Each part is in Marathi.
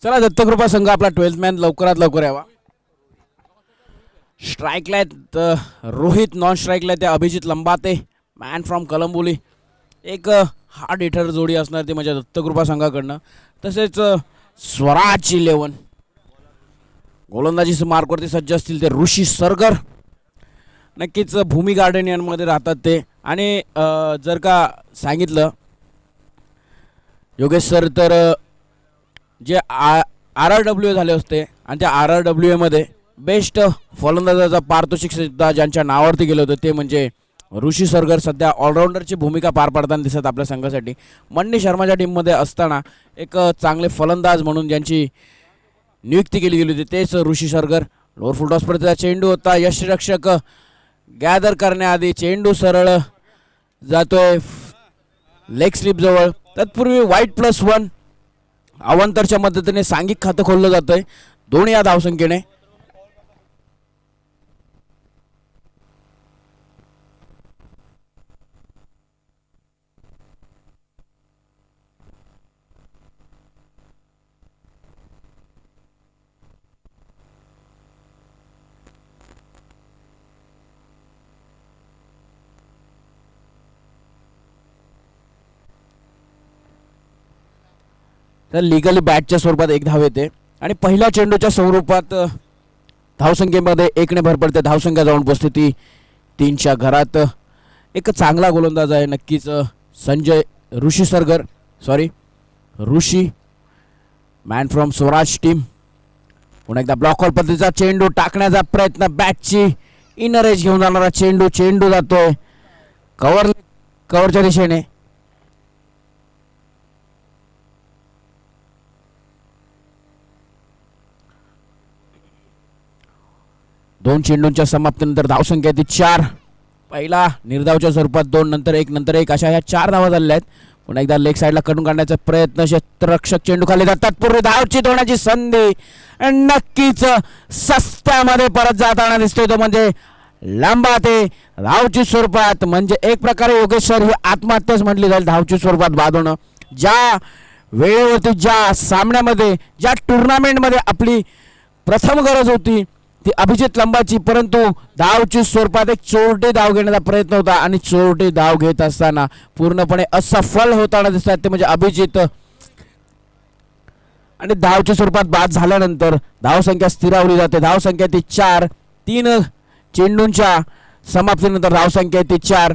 चला दत्तकृपा संघ आपला 12th मॅन लवकरात लवकर यावा. स्ट्राईकला आहेत रोहित, नॉन स्ट्राईकला ते अभिजित लंबाते, मॅन फ्रॉम कलंबोली. एक हार्ड हिटर जोडी असणार ती म्हणजे दत्तकृपा संघाकडनं. तसेच स्वराज 11 गोलंदाजी मार्कवरती सज्ज असतील ते ऋषी सरगर. नक्कीच भूमी गार्डन यांमध्ये राहतात ते. आणि जर का सांगितलं योगेश सर तर जे RRW झाले असते आणि त्या RRW बेस्ट फलंदाजाचा पारितोषिक सुद्धा ज्यांच्या नावावरती गेलं होतं ते म्हणजे ऋषी सरगर. सध्या ऑलराऊंडरची भूमिका पार पाडताना दिसत आपल्या संघासाठी. मन्नी शर्माच्या टीममध्ये असताना एक चांगले फलंदाज म्हणून ज्यांची नियुक्ती केली गेली होती तेच ऋषी सरगर. लोअर फुल टॉसपर्यंतचा चेंडू होता. यष्टिरक्षक गॅदर करण्याआधी चेंडू सरळ जातोय लेग स्लिप जवळ. तत्पूर्वी वाईट +1 अवंतरच्या मदतीने सांघिक खातं खोललं जातंय 2 या धावसंख्येने. तर लिगली बॅटच्या स्वरूपात 1 धाव येते आणि पहिल्या चेंडूच्या स्वरूपात धावसंख्येमध्ये 1 भर पडते. धावसंख्या जाऊन पोहोचते ती 3च्या घरात. एक चांगला गोलंदाज आहे नक्कीच ऋषी मॅन फ्रॉम स्वराज टीम. पुन्हा एकदा ब्लॉक हॉल पद्धतीचा चेंडू टाकण्याचा प्रयत्न. बॅटची इनर एज घेऊन जाणारा चेंडू जातोय कव्हरच्या दिशेने. दोन चेंडूंच्या समाप्तीनंतर धावसंख्या ती 4. पहिला निर्धावच्या स्वरूपात 2, नंतर 1 अशा ह्या 4 धावा झालेल्या आहेत. पुन्हा एकदा लेग साईडला कडून काढण्याचा प्रयत्न. क्षेत्ररक्षक चेंडू खाली जातात. पूर्वी धावची होण्याची संधी नक्कीच सस्त्यामध्ये परत जाताना दिसतोय तो म्हणजे लंबाते. धावची स्वरूपात म्हणजे एक प्रकारे योगेश सर ही आत्महत्याच म्हटली जाईल धावची स्वरूपात बाद होणं. ज्या वेळेवरती ज्या सामन्यामध्ये ज्या टुर्नामेंटमध्ये आपली प्रथम गरज होती ती अभिजित लंबाची, परंतु धावची स्वरूपात एक चोरटी धाव घेण्याचा प्रयत्न होता आणि चोरटी धाव घेत असताना पूर्णपणे असफल होताना दिसतात ते म्हणजे अभिजित. आणि धावच्या स्वरूपात बाद झाल्यानंतर धावसंख्या स्थिरावली जाते. धावसंख्या ती 4. 3 चेंडूंच्या समाप्तीनंतर धावसंख्या ती 4.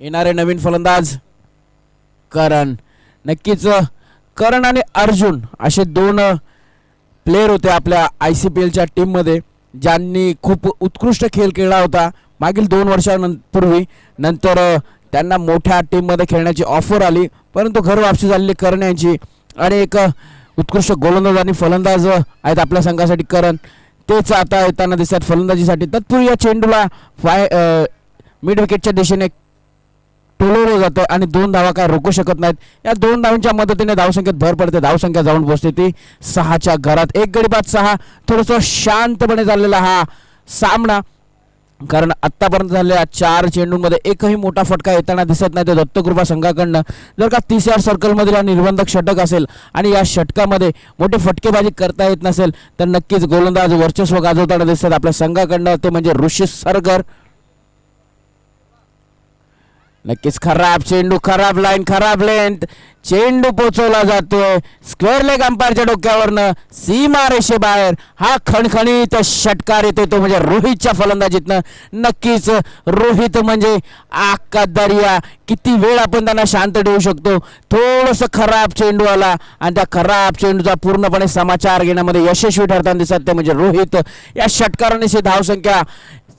येणारे नवीन फलंदाज करण. नक्कीच करण आणि अर्जुन असे 2 प्लेयर होते आपल्या ICPLच्या टीममध्ये ज्यांनी खूप उत्कृष्ट खेळ खेळला होता मागील 2 वर्षांपूर्वी. नंतर त्यांना मोठ्या टीममध्ये खेळण्याची ऑफर आली परंतु घर वापसी झालेली करण यांची. आणि एक उत्कृष्ट गोलंदाज आणि फलंदाज आहेत आपल्या संघासाठी करण. तेच आता येताना दिसतात फलंदाजीसाठी. तत्पूर्वी या चेंडूला मिड विकेटच्या दिशेने टोलवलं जातं आणि 2 धावा काय रोखू शकत नाहीत. या 2 धावांच्या मदतीने धावसंख्येत भर पडते. धावसंख्या जाऊन पोहोचते ती 6च्या घरात. 1 गडी बाद 6. थोडंसं शांतपणे चाललेला हा सामना कारण आत्तापर्यंत झालेल्या 4 चेंडूंमध्ये एकही मोठा फटका येताना दिसत नाही तो दत्तकृपा संघाकडनं. जर का 30 सर्कलमधील हा निर्बंधक षटक असेल आणि या षटकामध्ये मोठी फटकेबाजी करता येत नसेल तर नक्कीच गोलंदाज वर्चस्व गाजवताना दिसतात आपल्या संघाकडनं ते म्हणजे ऋषी सरगर. नक्कीच खराब चेंडू, खराब लाईन, खराब लेंथ. चेंडू पोचवला जातोय स्क्वेअर लेग अंपायरच्या डोक्यावरनं सीमा रेषेबाहेर. हा खणखणीत षटकार येतोय तो म्हणजे रोहितच्या फलंदाजीतनं. नक्कीच रोहित म्हणजे आका दर्या. किती वेळ आपण त्यांना शांत ठेवू शकतो. थोडंसं खराब चेंडू आला आणि त्या खराब चेंडूचा पूर्णपणे समाचार घेण्यामध्ये यशस्वी ठरताना दिसत ते म्हणजे रोहित. या षटकाराने धावसंख्या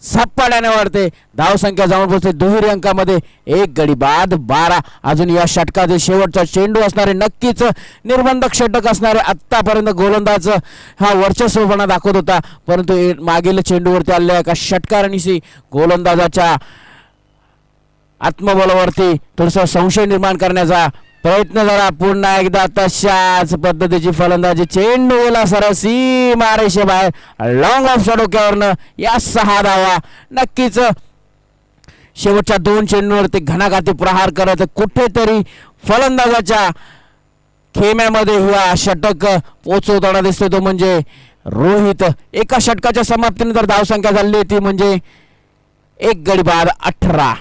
झपाट्याने वाढते. धावसंख्या जाऊन पोहोचते दुहेरी अंकामध्ये. 1 गडी बाद 12. अजून या षटकाचे शेवटचा चेंडू असणारे नक्कीच निर्बंधक षटक असणारे. आत्तापर्यंत गोलंदाज हा वर्चस्वपणा दाखवत होता परंतु मागील चेंडूवरती आलेल्या एका षटकाराने गोलंदाजाच्या आत्मबलावरती थोडासा संशय निर्माण करण्याचा प्रयत्न जरा. पुन्हा एकदा तशाच पद्धतीची फलंदाजी. चेंडू गेला सरळ सीमा रेषेबाहेर. लॉंग ऑफच्या डोक्यावरनं या 6 धावा. नक्कीच शेवटच्या 2 चेंडूंवरती घणाघाती प्रहार करत कुठेतरी फलंदाजाच्या खेम्यामध्ये हा षटक पोचवताना दिसतो तो म्हणजे रोहित. एका षटकाच्या समाप्तीनंतर धावसंख्या झाली ती म्हणजे 1 गडी बाद 18.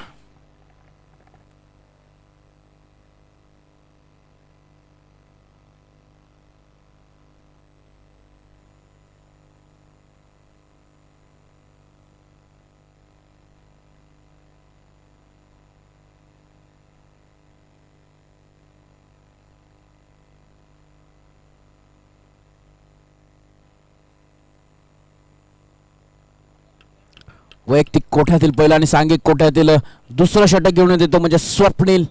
वैयक्तिक कोठ्यातील पहिला आणि सांघिक कोठ्यातील दुसरं षटक घेऊन येतो म्हणजे स्वप्नील.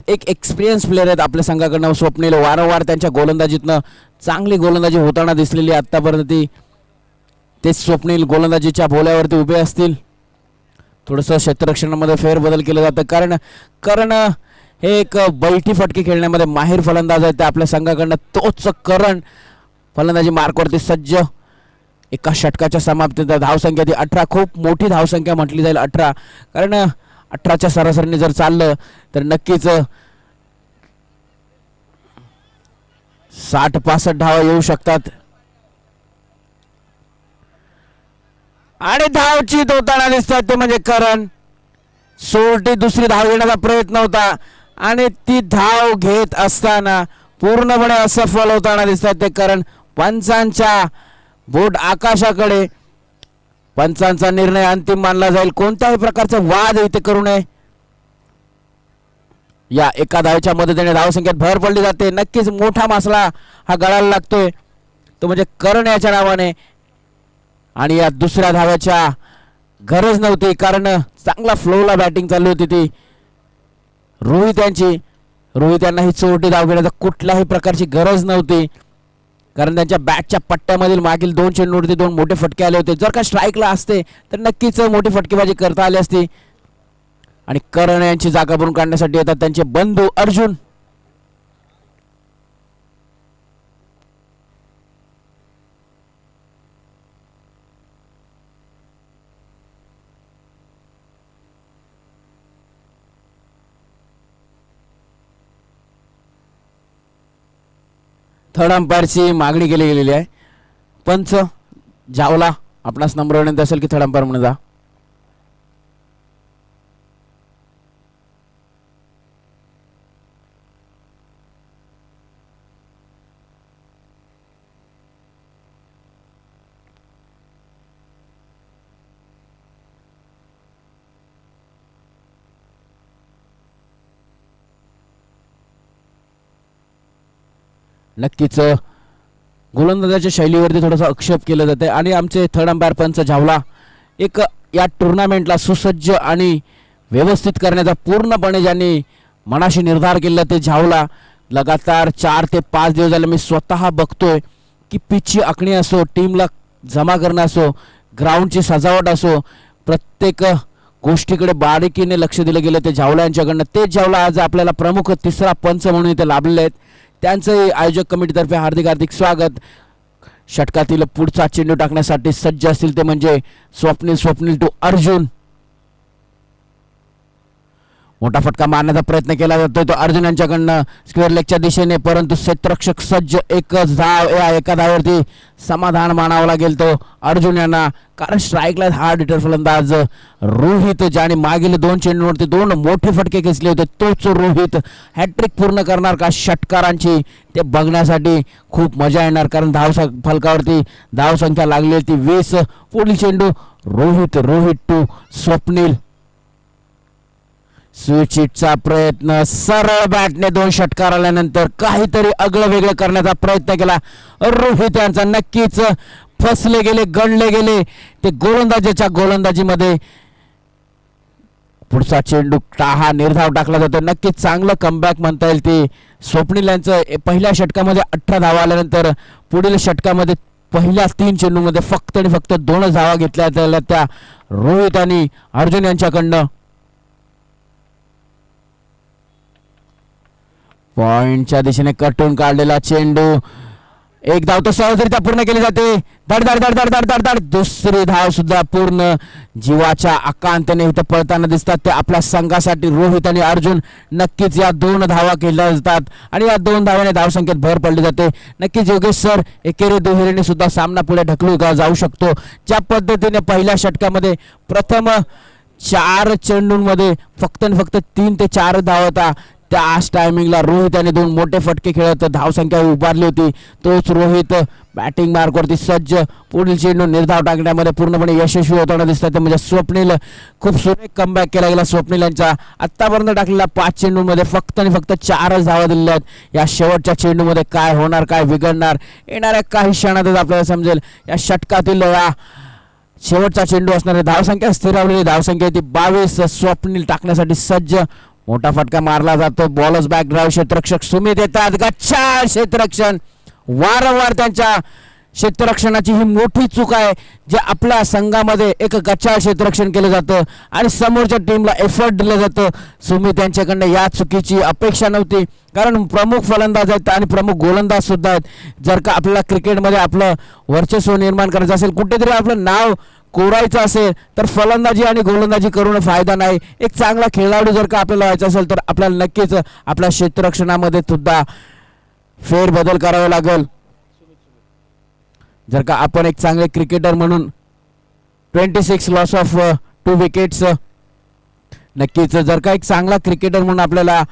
एक एक्सपिरियन्स प्लेयर आहेत आपल्या संघाकडनं स्वप्नील. वारंवार त्यांच्या गोलंदाजीतनं चांगली गोलंदाजी होताना दिसलेली आतापर्यंत ते स्वप्नील गोलंदाजीच्या भोल्यावरती उभे असतील. थोडंसं क्षेत्ररक्षणामध्ये फेरबदल केलं जातं कारण हे एक बैठी फटके खेळण्यामध्ये माहिर फलंदाज आहेत ते आपल्या संघाकडनं. तोच करण फलंदाजी मार्कवरती सज्ज. एका षटकाच्या समाप्तीत धावसंख्या ती 18. खूप मोठी धावसंख्या म्हटली जाईल 18, कारण 18च्या सरासरीने जर चाललं तर नक्कीच 60-65 धावा येऊ शकतात. आणि धावचीत होताना दिसतात ते म्हणजे करण. सोरटी दुसरी धाव घेण्याचा प्रयत्न होता आणि ती धाव घेत असताना पूर्णपणे असफल होताना दिसतात ते करण. पंचांच्या बोट आकाशाकडे. पंचांचा निर्णय अंतिम मानला जाईल. कोणत्याही प्रकारचा वाद इथे करू नये. या एका धावेच्या मदतीने धावसंख्येत भर पडली जाते. नक्कीच मोठा मासला हा गळायला लागतोय तो म्हणजे करण याच्या नावाने. आणि या दुसऱ्या धाव्याच्या गरज नव्हती कारण चांगला फ्लोला बॅटिंग चालू होती ती रोहित यांना ही चोरटी धाव घेण्याचा कुठल्याही प्रकारची गरज नव्हती कारण त्यांच्या बॅटच्या पट्ट्यामधील मागील 2 चेंडूवरती 2 मोठे फटके आले होते. जर का स्ट्राईकला असते तर नक्कीच मोठी फटकेबाजी करता आली असती. आणि करण यांची जागा भरून काढण्यासाठी येतात त्यांचे बंधू अर्जुन. थर्ड अंपायरची मागणी केली गेलेली आहे. पंच जावला आपणास नंबर विनंती असेल की थर्ड अंपायर म्हणून जा. नक्कीच गोलंदाजाच्या शैलीवरती थोडासा आक्षेप केला जाते आणि आमचे थर्ड अंपायर पंच झावला एक या टुर्नामेंटला सुसज्ज आणि व्यवस्थित करण्याचा पूर्णपणे ज्यांनी मनाशी निर्धार केला ते झावला. लगातार 4 ते 5 दिवस झाले मी स्वतः बघतोय की पिचची आखणी असो, टीमला जमा करणं असो, ग्राउंडची सजावट असो, प्रत्येक गोष्टीकडे बारीकीने लक्ष दिलं गेलं ते झावला यांच्याकडनं. तेच झावला आज आपल्याला प्रमुख तिसरा पंच म्हणून इथे लाभलेले आहेत. त्यांचं आयोजक कमिटीतर्फे हार्दिक हार्दिक स्वागत. षटकातील पुढचा चेंडू टाकण्यासाठी सज्ज असतील ते म्हणजे स्वप्नील टू अर्जुन. मोठा फटका मारण्याचा प्रयत्न केला जातोय तो अर्जुन यांच्याकडनं स्क्वेअर लेगच्या दिशेने, परंतु क्षेत्ररक्षक सज्ज. एकच धाव या एका धावेवरती समाधान मानावं लागेल तो अर्जुन यांना कारण स्ट्राईकला हार्ड हिटर फलंदाज रोहित ज्याने मागील 2 चेंडूवरती 2 मोठे फटके खेचले होते तोच रोहित हॅट्रिक पूर्ण करणार का षटकारांची ते बघण्यासाठी खूप मजा येणार कारण फलकावरती धावसंख्या लागली ती 20. पुढील चेंडू रोहित टू स्वप्नील. स्विचिटचा प्रयत्न सरळ बॅटने 2 षटकार आल्यानंतर काहीतरी आगळं वेगळं करण्याचा प्रयत्न केला रोहित यांचा. नक्कीच फसले गेले, गणले गेले ते गोलंदाजीच्या गोलंदाजीमध्ये. पुढचा चेंडू हा निर्धाव टाकला जातो. नक्कीच चांगलं कमबॅक म्हणता येईल ते स्वप्नील यांचं. पहिल्या षटकामध्ये 18 धावा आल्यानंतर पुढील षटकामध्ये पहिल्या 3 चेंडूमध्ये फक्त आणि फक्त 2 धावा घेतल्या त्या रोहित आणि अर्जुन यांच्याकडनं. पॉइंटच्या दिशेने कटून काढलेला चेंडू एक धाव तो सहजरित्या पूर्ण केली जाते. धड धड धड धड धड धड धड दुसरी धाव सुद्धा पूर्ण. जीवाच्या आकांताने इथं पळताना दिसतात ते आपल्या संघासाठी रोहित आणि अर्जुन. नक्कीच या 2 धावा केल्या जातात आणि या 2 धावाने धावसंख्येत भर पडली जाते. नक्कीच योगेश सर एकेरी दुहेरीने सुद्धा सामना पुढे ढकलू जाऊ शकतो. ज्या पद्धतीने पहिल्या षटकामध्ये प्रथम 4 चेंडूंमध्ये फक्त 3 ते 4 धावता, त्याच टायमिंगला रोहित याने 2 मोठे फटके खेळत धावसंख्या उभारली होती. तोच रोहित बॅटिंग मार्कवरती सज्ज पुढील चेंडू निर्धाव टाकण्यामध्ये पूर्णपणे यशस्वी होताना दिसतात. म्हणजे स्वप्नील खूप सुरेख कमबॅक केला गेला स्वप्नील यांचा. आतापर्यंत टाकलेल्या 5 चेंडूंमध्ये फक्त 4च धावा दिलेल्या आहेत. या शेवटच्या चेंडूमध्ये काय होणार, काय बिघडणार येणाऱ्या काही क्षणातच आपल्याला समजेल. या षटकातील या शेवटचा चेंडू असणारे धावसंख्या स्थिरावलेली धावसंख्या ती 22. स्वप्नील टाकण्यासाठी सज्ज. मोठा फटका मारला जातो. Bowlers back drive. क्षेत्ररक्षक सुमित येतात. गच्चा क्षेत्ररक्षण. वारंवार त्यांच्या क्षेत्ररक्षणाची ही मोठी चूक आहे, जे आपल्या संघामध्ये एक गच्चा क्षेत्ररक्षण केलं जातं आणि समोरच्या टीमला एफर्ट दिलं जातं. सुमित यांच्याकडनं या चुकीची अपेक्षा नव्हती, कारण प्रमुख फलंदाज आहेत आणि प्रमुख गोलंदाज सुद्धा आहेत. जर का आपल्याला क्रिकेटमध्ये आपलं वर्चस्व निर्माण करायचं असेल, कुठेतरी आपलं नाव कोरायचं असेल, तर फलंदाजी आणि गोलंदाजी करून फायदा नाही. एक चांगला खेळाडू जर का आपल्याला व्हायचा असेल तर आपल्याला नक्कीच आपल्या क्षेत्ररक्षणामध्ये सुद्धा फेरबदल करावा लागेल. जर का आपण एक चांगले क्रिकेटर म्हणून 26 लॉस ऑफ 2 विकेट्स, नक्कीच जर का एक चांगला क्रिकेटर म्हणून आपल्याला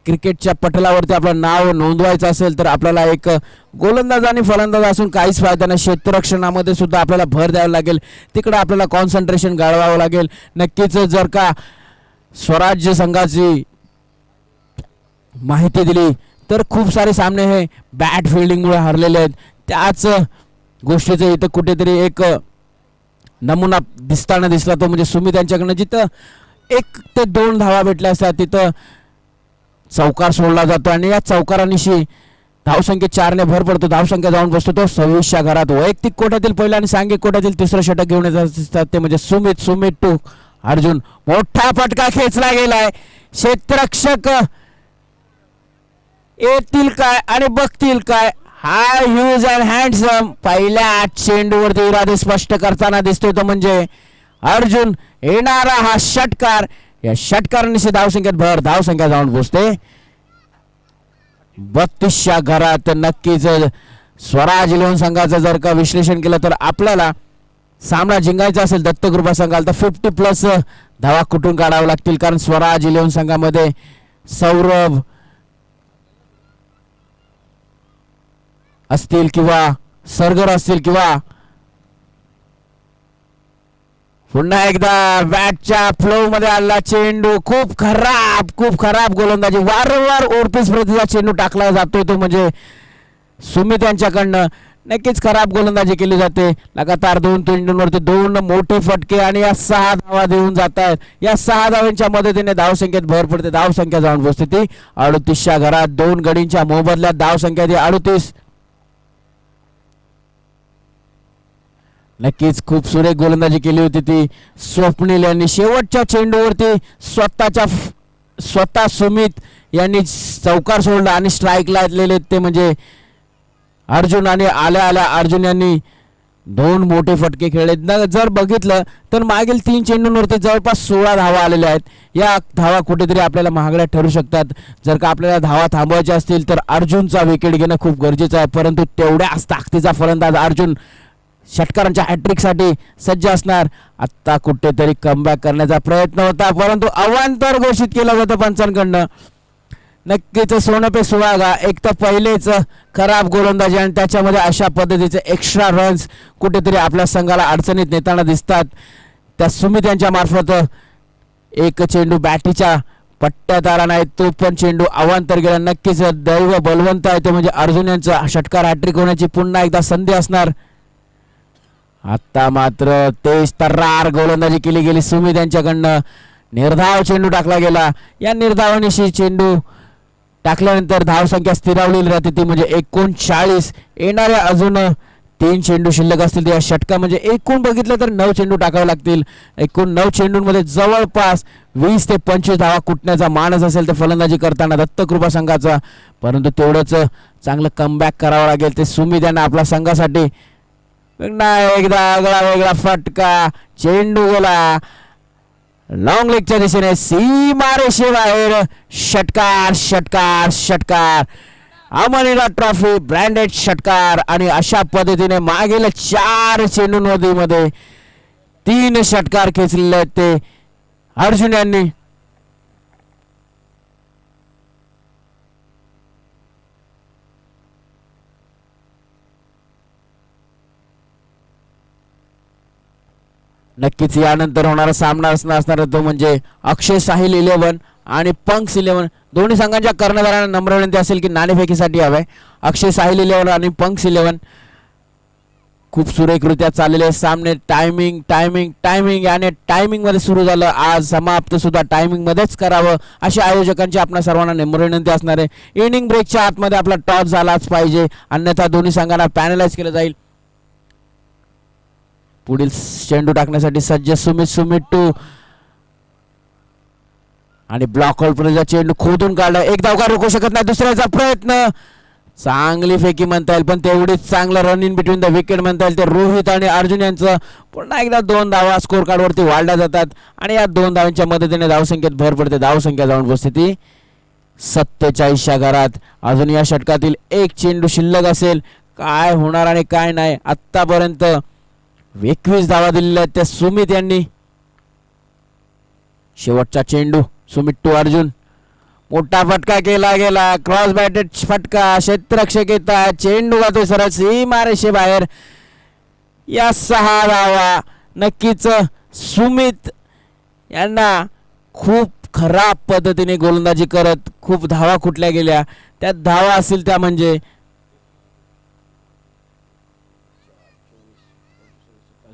क्रिकेटच्या पटलावरती आपलं नाव नोंदवायचं असेल तर आपल्याला एक गोलंदाज आणि फलंदाज असून काहीच फायदा नाही. क्षेत्ररक्षणामध्ये सुद्धा आपल्याला भर द्यावा लागेल. तिकडे आपल्याला कॉन्सन्ट्रेशन गाळवावं लागेल. नक्कीच जर का स्वराज्य संघाची माहिती दिली तर खूप सारे सामने हे बॅट फिल्डिंगमुळे हरलेले आहेत. त्याच गोष्टीचं इथं कुठेतरी एक नमुना दिसताना दिसला तो म्हणजे सुमित यांच्याकडनं जिथं 1 ते 2 धावा भेटल्या असतात तिथं चौकार सोडला जातो आणि या चौकारानिशी धावसंख्येत 4ने भर पडतो. धावसंख्या जाऊन बसतो तो 26च्या घरात. वैयक्तिक कोट्यातील पहिला आणि सांघिक कोट्यातील 3रं षटक घेऊन येतात ते म्हणजे सुमित टू अर्जुन. मोठा फटका खेचला गेलाय. क्षेत्ररक्षक येतील काय आणि बघतील काय. हाय ह्यूज अँड हँडसम पहिल्या चेंडूवरती इरादे स्पष्ट करताना दिसतोय तो म्हणजे अर्जुन. येणारा हा षटकार, या षटकारानिशी धावसंख्येत भर. धावसंख्या जाऊन पोहोचते 32च्या घरात. नक्कीच स्वराज 11 संघाचं जर का विश्लेषण केलं तर आपल्याला सामना जिंकायचा असेल दत्तकृपा संघाला तर 50+ धावा कुठून काढाव्या लागतील, कारण स्वराज 11 संघामध्ये सौरभ असतील किंवा सरगर असतील किंवा पुन्हा एकदा बॅटच्या फ्लो मध्ये आला चेंडू. खूप खराब गोलंदाजी. वारंवार ओरपीस प्रतिचा चेंडू टाकला जातोय तो म्हणजे सुमित यांच्याकडनं. नक्कीच खराब गोलंदाजी केली जाते. लगातार 2 चेंडूंवरती 2 मोठे फटके आणि या 6 धावा देऊन जात आहेत. या 6 धावांच्या मदतीने धावसंख्येत भर पडते. धावसंख्या जाऊन पोहोचते ती 38च्या घरात. 2 गडींच्या मोबदल्यात धावसंख्या ती 38. नक्कीच खूप सुरेख गोलंदाजी केली होती ती स्वप्नील यांनी. शेवटच्या चेंडूवरती स्वतः सुमित यांनी चौकार सोडला आणि स्ट्राईक लावलेले ते म्हणजे अर्जुन. आणि आल्या अर्जुन यांनी 2 मोठे फटके खेळले. जर बघितलं तर मागील 3 चेंडूंवरती जवळपास 16 धावा आलेल्या आहेत. या धावा कुठेतरी आपल्याला महागड्या ठरू शकतात. जर का आपल्याला धावा थांबवायच्या असतील तर अर्जुनचा विकेट घेणं खूप गरजेचं आहे, परंतु तेवढ्याच ताकदीचा फलंदाज अर्जुन षटकारांच्या हॅट्रिकसाठी सज्ज असणार. आता कुठेतरी कमबॅक करण्याचा प्रयत्न होता, परंतु अवांतर घोषित केलं जातं पंचांकडनं. नक्कीच सोनं पे सुहागा. एक तर पहिलेच खराब गोलंदाजी आणि त्याच्यामध्ये अशा पद्धतीचे एक्स्ट्रा रन्स कुठेतरी आपल्या संघाला अडचणीत नेताना दिसतात. त्या सुमित यांच्या मार्फत एक चेंडू बॅटीच्या पट्ट्यात आला नाही, तो पण चेंडू अवांतर गेला. नक्कीच दैव बलवंत आहे ते म्हणजे अर्जुन यांचा षटकार हॅट्रिक होण्याची पुन्हा एकदा संधी असणार. आता मात्र तेज तर्रार गोलंदाजी केली गेली सुमित यांच्याकडनं. निर्धाव चेंडू टाकला गेला. या निर्धावानिशी चेंडू टाकल्यानंतर धावसंख्या स्थिरावलेली राहते ती म्हणजे 39. येणाऱ्या अजून 3 चेंडू शिल्लक असतील या षटका म्हणजे एकूण बघितलं तर 9 चेंडू टाकावे लागतील. एकूण 9 चेंडूंमध्ये जवळपास 20 ते 25 धावा कुटण्याचा मानस असेल तर फलंदाजी करताना दत्तकृपा संघाचा, परंतु तेवढंच चांगलं कमबॅक करावं लागेल ते सुमित यांना आपल्या संघासाठी. एकदा आगळा वेगळा फटका, चेंडू गेला लॉंग लेगच्या दिशेने, सीमा रेषेबाहेर. षटकार षटकार षटकार, अमोल ट्रॉफी ब्रँडेड षटकार. आणि अशा पद्धतीने मागील 4 चेंडूंमध्ये 3 षटकार खेचलेले आहेत ते अर्जुन यांनी. नक्कीच यानंतर होणारा सामना असणार तो म्हणजे अक्षय साहिल 11 आणि पंक्स 11. दोन्ही संघांच्या कर्णधारांना नम्र विनंती असेल की नाणेफेकीसाठी हवंय. अक्षय साहिल 11 आणि पंक्स 11. खूप सुरेखरित्या चाललेले सामने. टायमिंग टायमिंग टायमिंग आणि टायमिंग मध्ये सुरू झालं. आज समाप्त सुद्धा टायमिंग मध्येच करावं अशा आयोजकांची आपल्या सर्वांना नम्र विनंती असणार आहे. इनिंग ब्रेकच्या आतमध्ये आपला टॉस झालाच पाहिजे, अन्यथा दोन्ही संघांना पॅनलाइज केलं जाईल. पुढील चेंडू टाकण्यासाठी सज्ज सुमित टू आणि ब्लॉक होल्डचा चेंडू खोदून काढला. एक धाव का रोखू शकत नाही. दुसऱ्याचा प्रयत्न, चांगली फेकी म्हणता येईल पण तेवढीच चांगलं run in between the wicket म्हणता येईल. ते रोहित आणि अर्जुन यांचं पुन्हा एकदा 2 धावा स्कोर कार्ड वरती वाढल्या जातात आणि या 2 धावांच्या मदतीने धावसंख्येत भर पडते. धावसंख्या जाऊन बसते ती 47 घरात. अजून या षटकातील एक चेंडू शिल्लक असेल. काय होणार आणि काय नाही. आतापर्यंत 21 धावा दिलेल्या आहेत त्या सुमित यांनी. शेवटचा चेंडू सुमित टू अर्जुन. मोठा फटका केला गेला, क्रॉस बॅटेड फटका, क्षेत्ररक्षक येतात, चेंडू जातोय सरळ सीमा रेषेबाहेर. या 6 धावा नक्कीच सुमित यांना खूप खराब पद्धतीने गोलंदाजी करत खूप धावा कुठल्या गेल्या. त्या धावा असतील त्या म्हणजे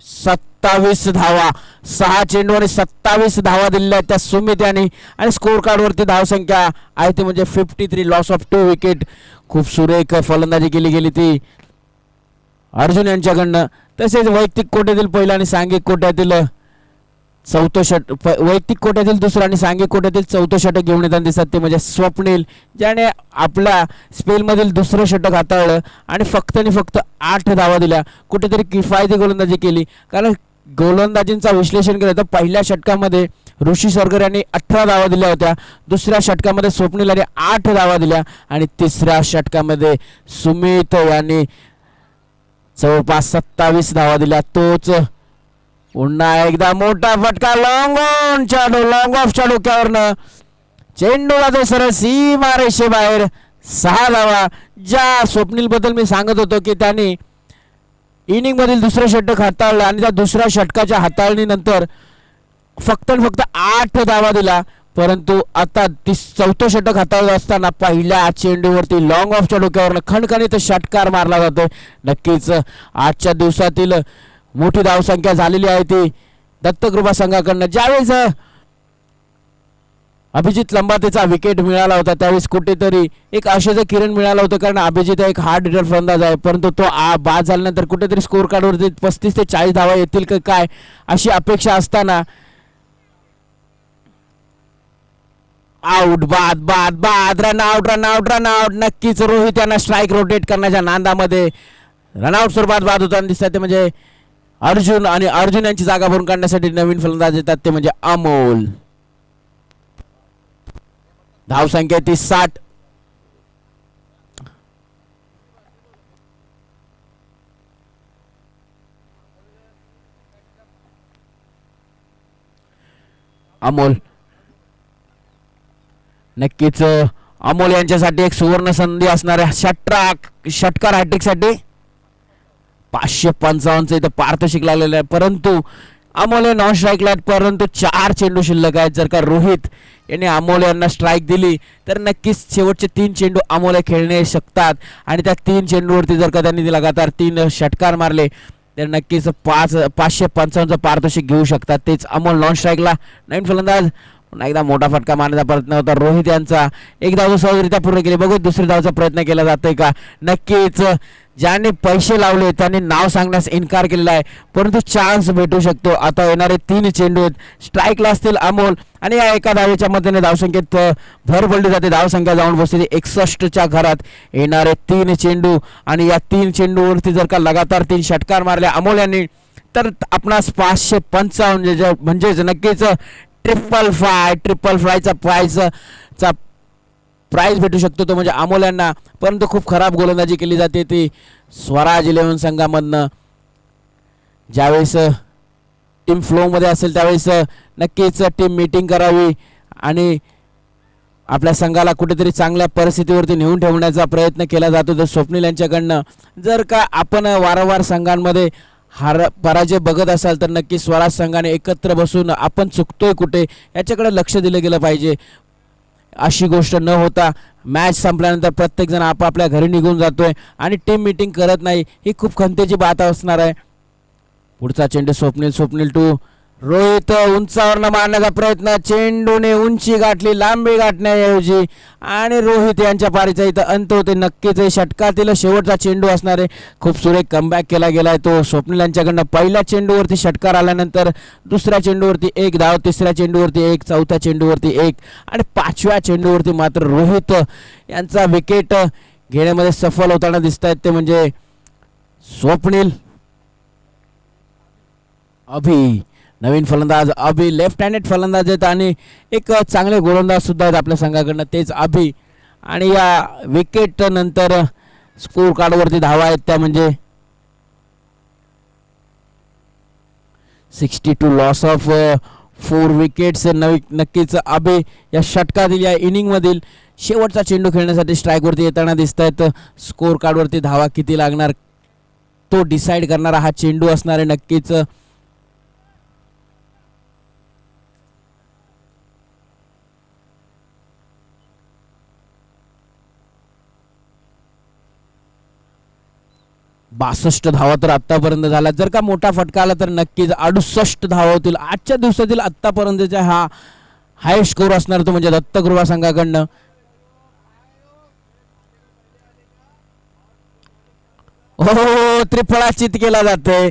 27 धावा. 6 चेंडू आणि 27 धावा दिलेल्या आहेत त्या सुमित यांनी. आणि स्कोर कार्ड वरती धावसंख्या आहे ती म्हणजे 53. Loss of 2 wicket. खूप सुरेख फलंदाजी केली गेली ती अर्जुन यांच्याकडनं. तसेच वैयक्तिक कोट्यातील पहिला आणि सांघिक कोट्यातील वैयक्तिक कोट्यातील दुसरा आणि सांघिक कोट्यातील 4थं षटक घेऊन येताना दिसतात ते म्हणजे स्वप्नील, ज्याने आपल्या स्पेलमधील दुसरं षटक हाताळलं आणि फक्त 8 धावा दिल्या. कुठेतरी किफायती गोलंदाजी केली. कारण गोलंदाजींचा विश्लेषण केलं तर पहिल्या षटकामध्ये ऋषी सरगर यांनी 18 धावा दिल्या होत्या, दुसऱ्या षटकामध्ये स्वप्नील यांनी 8 धावा दिल्या आणि तिसऱ्या षटकामध्ये सुमित यांनी जवळपास 27 धावा दिल्या. तोच पुन्हा एकदा मोठा फटका, लॉंग ऑफच्या डोक्यावरनं चेंडू जातो सरळ सीमा रेषेबाहेर. 6 धावा. ज्या स्वप्नील बद्दल मी सांगत होतो की त्यांनी इनिंग मधील दुसरं षटक हाताळलं आणि त्या दुसऱ्या षटकाच्या हाताळणीनंतर फक्त 8 धावा दिला, परंतु आता 4थं षटक हाताळत असताना पहिल्या चेंडूवरती लॉंग ऑफच्या डोक्यावरनं खणखणीत षटकार मारला जातोय. नक्कीच आजच्या दिवसातील मोठी धावसंख्या झालेली आहे ती दत्तकृपा संघाकडनं. ज्यावेळेस अभिजित लंबातेचा विकेट मिळाला होता त्यावेळेस कुठेतरी एक आशेचं किरण मिळालं होतं, कारण अभिजित एक हार्ड हिटर फलंदाज आहे, परंतु तो बाद झाल्यानंतर कुठेतरी स्कोर कार्डवरती 35 ते 40 धावा येतील का काय अशी अपेक्षा असताना आउट, बाद रन आउट. नक्कीच रोहित यांना स्ट्राईक रोटेट करण्याच्या नांदामध्ये रनआउट स्वरूपात बाद होताना दिसतात ते म्हणजे अर्जुन, आणि अर्जुन यांची जागा भरून काढण्यासाठी नवीन फलंदाज येतात ते म्हणजे अमोल. धावसंख्या ती 60. अमोल, नक्कीच अमोल यांच्यासाठी एक सुवर्ण संधी असणार आहे षटकार हॅट्रिक साठी. 555 इथं पारितोषिक लागलेलं आहे, परंतु अमोल नॉन स्ट्राईकला आहेत, परंतु 4 चेंडू शिल्लक आहेत. जर का रोहित यांनी अमोल यांना स्ट्राईक दिली तर नक्कीच शेवटचे 3 चेंडू अमोल खेळणे शकतात आणि त्या 3 चेंडूवरती जर का त्यांनी लगातार 3 षटकार मारले तर नक्कीच 555 पारितोषिक घेऊ शकतात. तेच अमोल नॉन स्ट्राईकला. नवीन फलंदाज पुन्हा एकदा मोठा फटका मारण्याचा प्रयत्न होता रोहित यांचा. एक धाव सहजरित्या पूर्ण केली. बघू दुसरी धावचा प्रयत्न केला जातोय का. नक्कीच ज्यांनी पैसे लावले त्यांनी नाव सांगण्यास इन्कार केलेला आहे, परंतु चान्स भेटू शकतो. आता येणारे 3 चेंडू आहेत, स्ट्राईकला असतील अमोल आणि या एका धावेच्या मदतीने धावसंख्येत भर पडली जाते. धावसंख्या जाऊन बसली 61च्या घरात. येणारे 3 चेंडू आणि या 3 चेंडूवरती जर का लगातार 3 षटकार मारले अमोल यांनी तर आपणास 555 म्हणजेच नक्कीच ट्रिपल फ्रायचा प्राइज भेटू शकतो तो म्हणजे अमोल यांना. परंतु खूप खराब गोलंदाजी केली जाते ती स्वराज 11 संघामधनं. ज्यावेळेस टीम फ्लोमध्ये असेल त्यावेळेस नक्कीच टीम मीटिंग करावी आणि आपल्या संघाला कुठेतरी चांगल्या परिस्थितीवरती नेऊन ठेवण्याचा प्रयत्न केला जातो तर स्वप्नील यांच्याकडनं. जर का आपण वारंवार संघांमध्ये पराजय बघत असाल तर नक्की स्वराज संघाने एकत्र बसून आपण चुकतोय कुठे याच्याकडे लक्ष दिलं गेलं पाहिजे. अशी गोष्ट न होता मॅच संपल्यानंतर प्रत्येक जण आपापल्या घरी निघून जातोय आणि टीम मीटिंग करत नाही, ही खूप खंतेची बात असणार आहे. पुढचा चेंडू स्वप्नील टू रोहित उंचावरनं मारण्याचा प्रयत्न, चेंडूने उंची गाठली लांबी गाठण्याऐवजी आणि रोहित यांच्या पारीचा इथं अंत होते. नक्कीच षटकातील शेवटचा चेंडू असणार आहे. खूप सुरेख कमबॅक केला गेलाय तो स्वप्नील यांच्याकडनं. पहिल्या चेंडूवरती षटकार आल्यानंतर दुसऱ्या चेंडूवरती 1 धाव, तिसऱ्या चेंडूवरती 1, चौथ्या चेंडूवरती 1 आणि 5व्या चेंडूवरती मात्र रोहित यांचा विकेट घेण्यामध्ये सफल होताना दिसत आहेत ते म्हणजे स्वप्नील. अभि नवीन फलंदाज अभि लेफ्ट हँडेड फलंदाज आहेत आणि एक चांगले गोलंदाज सुद्धा आहेत आपल्या संघाकडनं तेच अभि. आणि या विकेट नंतर स्कोर कार्डवरती धावा आहेत त्या म्हणजे 62 लॉस ऑफ 4 विकेट्स. नक्कीच अभि या षटकातील या इनिंग मधील शेवटचा चेंडू खेळण्यासाठी स्ट्राईकवरती येताना दिसत आहेत. स्कोर कार्डवरती धावा किती लागणार तो डिसाईड करणारा हा चेंडू असणार आहे नक्कीच. बासष्ट धावा तर आतापर्यंत झाला. जर का मोठा फटका आला तर नक्कीच 68 धावा होतील. आजच्या दिवसातील आतापर्यंतचा हा हाय स्कोर असणार तो म्हणजे दत्तगृहा संघाकडनं. हो त्रिफळाचित केला जाते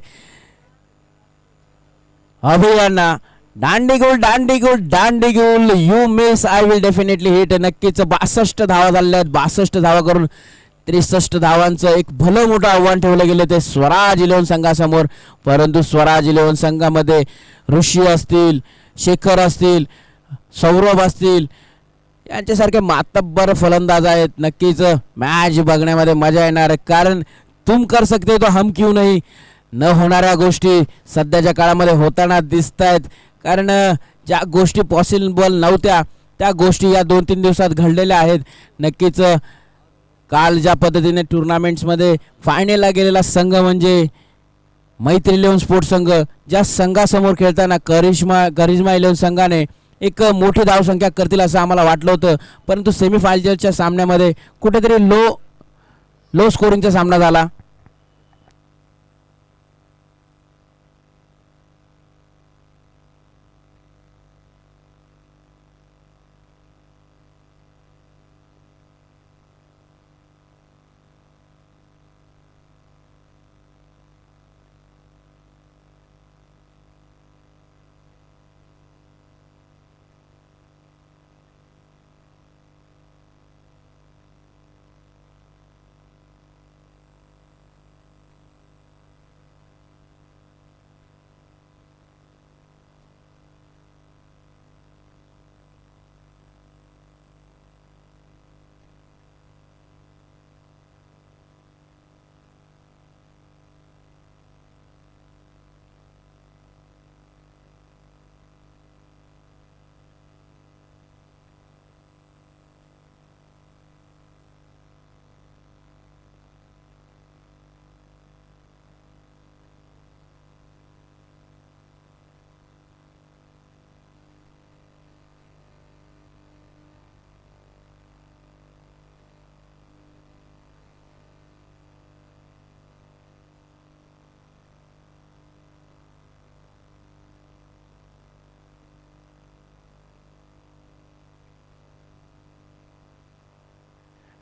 अभियांना. दांडीगुल you miss I will definitely hit. नक्कीच 62 धावा झाल्या आहेत. 62 धावा करून 63 धावांचं एक भलं मोठं आव्हान ठेवलं गेलं ते स्वराज 11 संघासमोर. परंतु स्वराज 11 संघामध्ये ऋषी असतील, शेखर असतील, सौरभ असतील यांच्यासारखे मातब्बर फलंदाज आहेत. नक्कीच मॅच बघण्यामध्ये मजा येणार आहे कारण तुम कर सकते तो हम क्यों नहीं न होणाऱ्या गोष्टी सध्याच्या काळामध्ये होताना दिसत आहेत. कारण ज्या गोष्टी पॉसिबल नव्हत्या त्या गोष्टी या 2-3 दिवसात घडलेल्या आहेत. नक्कीच काल ज्या पद्धतीने टुर्नामेंट्समध्ये फायनलला गेलेला संघ म्हणजे मैत्री 11 स्पोर्ट्स संघ, ज्या संघासमोर खेळताना करिश्मा 11 संघाने एक मोठी धावसंख्या करतील असं आम्हाला वाटलं होतं. परंतु सेमीफायनलच्या सामन्यामध्ये कुठेतरी लो स्कोरिंगचा सामना झाला.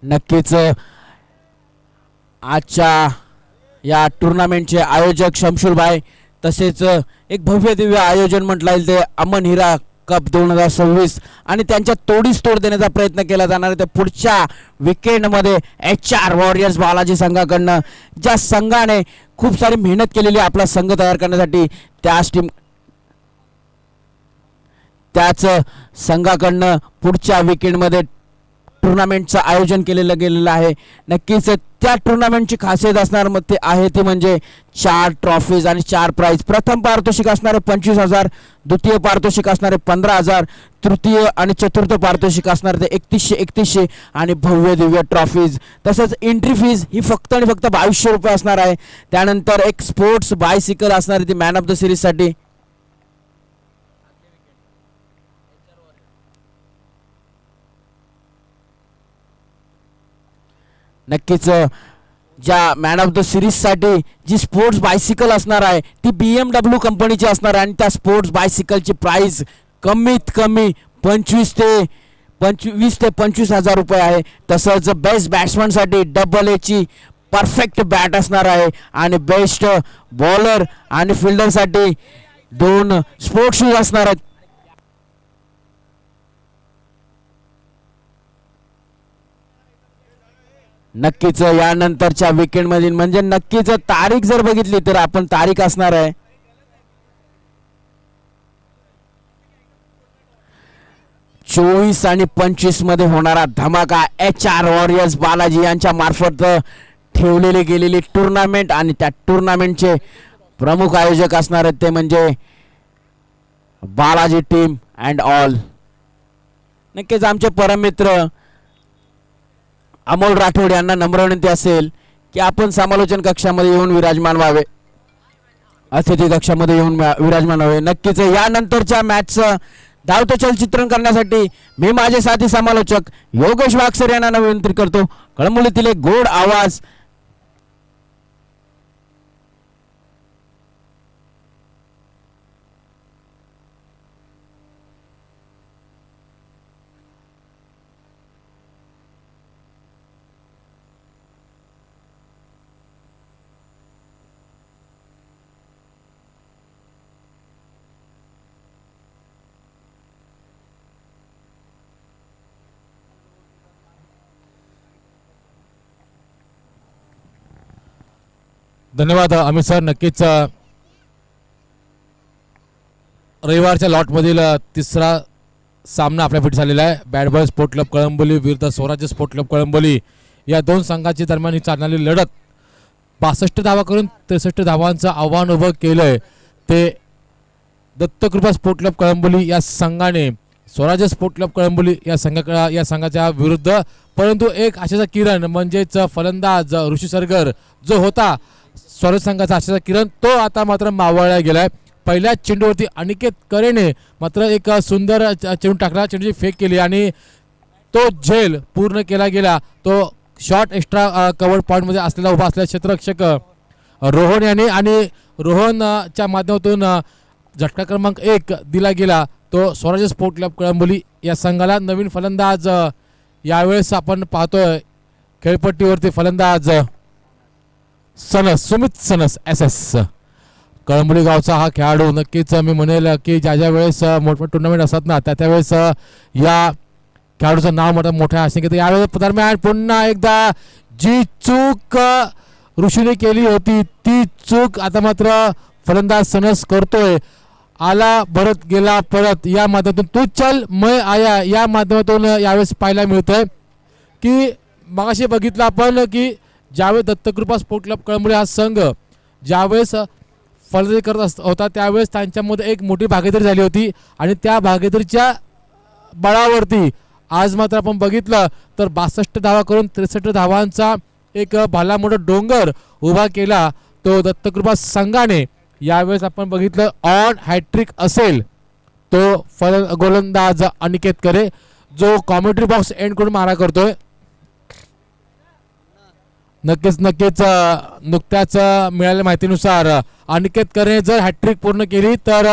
नक्कीच आजच्या या टुर्नामेंटचे आयोजक शमशूरभाई, तसेच एक भव्य दिव्य आयोजन म्हटलं येईल ते अमन हिरा कप 2026 आणि त्यांच्या तोडीस तोड देण्याचा प्रयत्न केला जाणार आहे. ते पुढच्या विकेंडमध्ये HR वॉरियर्स बालाजी संघाकडनं, ज्या संघाने खूप सारी मेहनत केलेली आपला संघ तयार करण्यासाठी, त्याच संघाकडनं पुढच्या विकेंडमध्ये टुर्नामेंटचं आयोजन केलेलं गेलेलं आहे. नक्कीच त्या टुर्नामेंटची खासियत असणार मग ते आहे ती म्हणजे 4 ट्रॉफीज आणि 4 प्राइज. प्रथम पारितोषिक असणारे 25,000, द्वितीय पारितोषिक असणारे 15,000, तृतीय आणि चतुर्थ पारितोषिक असणारे ते 3100 आणि भव्य दिव्य ट्रॉफीज. तसंच एंट्री फीज ही फक्त आणि फक्त 2200 रुपये असणार आहे. त्यानंतर एक स्पोर्ट्स बायसिकल असणार आहे ती मॅन ऑफ द सिरीजसाठी. नक्कीच ज्या मॅन ऑफ द सिरीजसाठी जी स्पोर्ट्स बायसिकल असणार आहे ती BMW कंपनीची असणार आहे आणि त्या स्पोर्ट्स बायसिकलची प्राइस कमीत कमी 25 ते 25,000 रुपये आहे. तसंच बेस्ट बॅट्समनसाठी AA परफेक्ट बॅट असणार आहे आणि बेस्ट बॉलर आणि फिल्डरसाठी 2 स्पोर्ट्स शूज असणार आहेत. नक्कीच यानंतरच्या विकेंड मधील म्हणजे नक्कीच तारीख जर बघितली तर आपण तारीख असणार आहे 24 आणि 25 मध्ये होणारा धमाका HR वॉरियर्स बालाजी यांच्या मार्फत ठेवलेली गेलेली टुर्नामेंट आणि त्या टुर्नामेंटचे प्रमुख आयोजक असणार आहेत ते म्हणजे बालाजी टीम अँड ऑल. नक्कीच आमचे परममित्र अमोल राठोड यांना नम्र विनंती असेल की आपण समालोचन कक्षामध्ये येऊन विराजमान व्हावे, अतिथी कक्षामध्ये येऊन विराजमान व्हावे. नक्कीच यानंतरच्या मॅचचं धावतं चलचित्रण करण्यासाठी मी माझे साथी समालोचक योगेश वागसर यांना विनंती करतो. कळंबोलीतील एक गोड आवाज धन्यवाद अमित सर. नक्कीच रविवारच्या लॉटमधील तिसरा सामना आपल्या फिट झालेला आहे. Bat boy sport club Kalamboli विरुद्ध स्वराज्य स्पोर्ट क्लब कळंबोली या दोन संघांच्या दरम्यान ही चालणारी लढत 62 धावा करून 63 धावांचं आव्हान उभं केलंय ते दत्तकृपा स्पोर्ट क्लब कळंबोली या संघाने स्वराज्य स्पोर्ट क्लब कळंबोली या संघाच्या विरुद्ध. परंतु एक आशाचा किरण म्हणजेच फलंदाज ऋषी सरगर जो होता स्वराज्य संघाचा आशाचा किरण तो आता मात्र मावळला गेलाय. पहिल्या चेंडूवरती अनिकेत करेने मात्र एक सुंदर चेंडू टाकला, चेंडूची फेक केली आणि तो झेल पूर्ण केला गेला. तो शॉट एक्स्ट्रा कव्हर पॉइंट मध्ये असलेला उभा असलेला क्षेत्ररक्षक रोहन याने आणि रोहनच्या माध्यमातून झटका क्रमांक 1 दिला गेला. तो स्वराज्य स्पोर्ट क्लब कळंबोली या संघाला नवीन फलंदाज यावेळेस आपण पाहतोय खेळपट्टीवरती फलंदाज sons Sumit sons SS Kalamboli गावचा हा खेळाडू. नक्कीच मी म्हणेल की ज्या ज्या वेळेस मोठमोठे टुर्नामेंट असतात ना त्या त्यावेळेस या खेळाडूचं नाव मोठ्या आशेने यावेळेस दरम्यान पुन्हा एकदा जी चूक ऋषीने केली होती ती चूक आता मात्र फलंदाज सनस करतोय. आला भरत गेला परत या माध्यमातून तू चल मैं आया या माध्यमातून यावेळेस पाहायला मिळतंय की मगाशी बघितलं आपण की ज्यावेळेस दत्तकृपा स्पोर्ट क्लब कळंबोली हा संघ ज्यावेळेस फलंदाजी करत होता त्यावेळेस त्यांच्यामध्ये एक मोठी भागीदारी झाली होती आणि त्या भागीदारीच्या बळावरती आज मात्र आपण बघितलं तर 62 धावा करून 63 धावांचा एक भला मोठा डोंगर उभा केला तो दत्तकृपा संघाने. यावेळेस आपण बघितलं ऑन हॅट्रिक असेल तो गोलंदाज अनिकेत करे जो कॉमेंट्री बॉक्स एंड करून मारा करतोय. नक्कीच नुकत्याच मिळालेल्या माहितीनुसार अनिकेत करे जर हॅट्रिक पूर्ण केली तर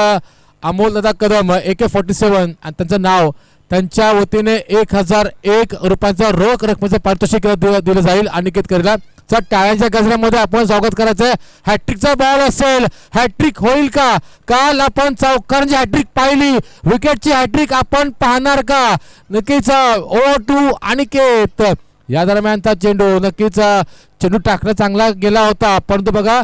अमोल दादा कदम AK-47 आणि त्यांचं नाव त्यांच्या वतीने 1001 रुपयांचा रोख रकमेचं पारितोषिक दिलं जाईल अनिकेत करेला. तर टाळ्यांच्या गजरामध्ये आपण स्वागत करायचंय. हॅट्रिकचा बॉल असेल, हॅट्रिक होईल का? काल आपण चौकारांची हॅट्रिक पाहिली, विकेटची हॅट्रिक आपण पाहणार का? नक्कीच ओव्हर टू अनिकेत. या दरम्यानचा चेंडू, नक्कीच चेंडू टाकणं चांगला गेला होता, परंतु बघा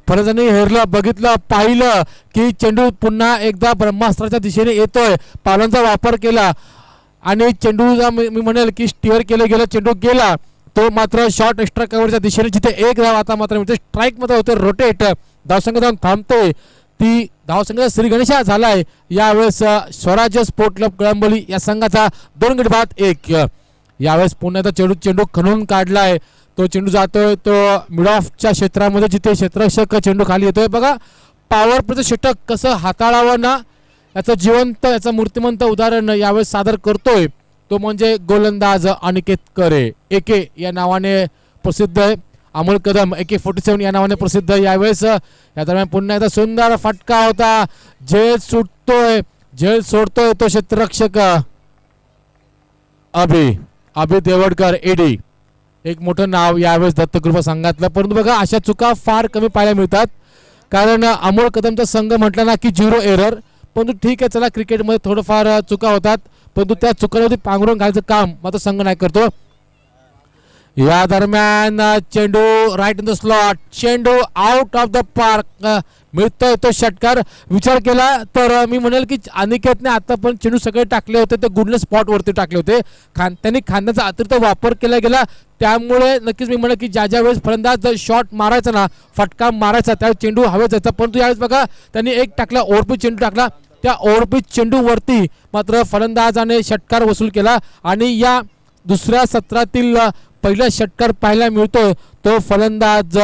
फलंदाजांनी हेरलं, बघितलं, पाहिलं की चेंडू पुन्हा एकदा ब्रह्मास्त्राच्या दिशेने येतोय. पावलांचा वापर केला आणि चेंडूला मी म्हणेल की स्टिअर केलं गेलं, चेंडू गेला. तो मात्र शॉर्ट एक्स्ट्रा कव्हरच्या दिशेने जिथे एक धाव आता मात्र मिळते, स्ट्राईक मध्ये होते, रोटेट धावसंख्या जाऊन थांबते. ती धावसंख्या श्री गणेशा झालाय यावेळेस स्वराज्य स्पोर्ट क्लब कळंबोली या संघाचा 2 गडी बाद 1. यावेळेस पुन्हा एकदा चेंडू खणून काढलाय. तो चेंडू जातोय तो मिड ऑफच्या क्षेत्रामध्ये, जिथे क्षेत्ररक्षक चेंडू खाली येतोय. बघा पॉवर प्लेचं षटक कसं हाताळावं ना, याचं जिवंत, याचं मूर्तिमंत उदाहरण यावेळेस सादर करतोय. तो म्हणजे गोलंदाज अनिकेत करे, एके या नावाने प्रसिद्ध आहे. अमोल कदम AK-47 या नावाने प्रसिद्ध. यावेळेस या दरम्यान पुन्हा एकदा सुंदर फटका होता. झेल सोडतोय तो क्षेत्ररक्षक अभि देवडकर, एडी, एक मोठं नाव यावेळेस दत्तकृपा संघातलं. परंतु बघा अशा चुका फार कमी पाहायला मिळतात, कारण अमोल कदमचा संघ म्हटलं ना की 0 एरर. परंतु ठीक आहे, चला क्रिकेटमध्ये थोडंफार चुका होतात, परंतु त्या चुकांवरती पांघरून घालायचं काम मात्र संघ नाही करतो. या दरम्यान चेंडू राईट इन द स्लॉट, चेंडू आउट ऑफ द पार्क, मिळतोय तो षटकार. विचार केला तर मी म्हणेल की अनिकेतने आता पण चेंडू सगळे टाकले होते ते गुडनेस स्पॉट वरती टाकले होते. त्यांनी खांद्याचा अतिरिक्त वापर केला गेला, त्यामुळे नक्कीच मी म्हणेल की ज्या वेळेस फलंदाज शॉट मारायचा ना, फटका मारायचा, त्यावेळेस चेंडू हवेत जायचा. परंतु यावेळेस बघा त्यांनी एक टाकला, ओव्हरपिच चेंडू टाकला. त्या ओव्हरपिच चेंडू वरती मात्र फलंदाजाने षटकार वसूल केला आणि या दुसऱ्या सत्रातील पहिला षटकार पाहायला मिळतो तो फलंदाज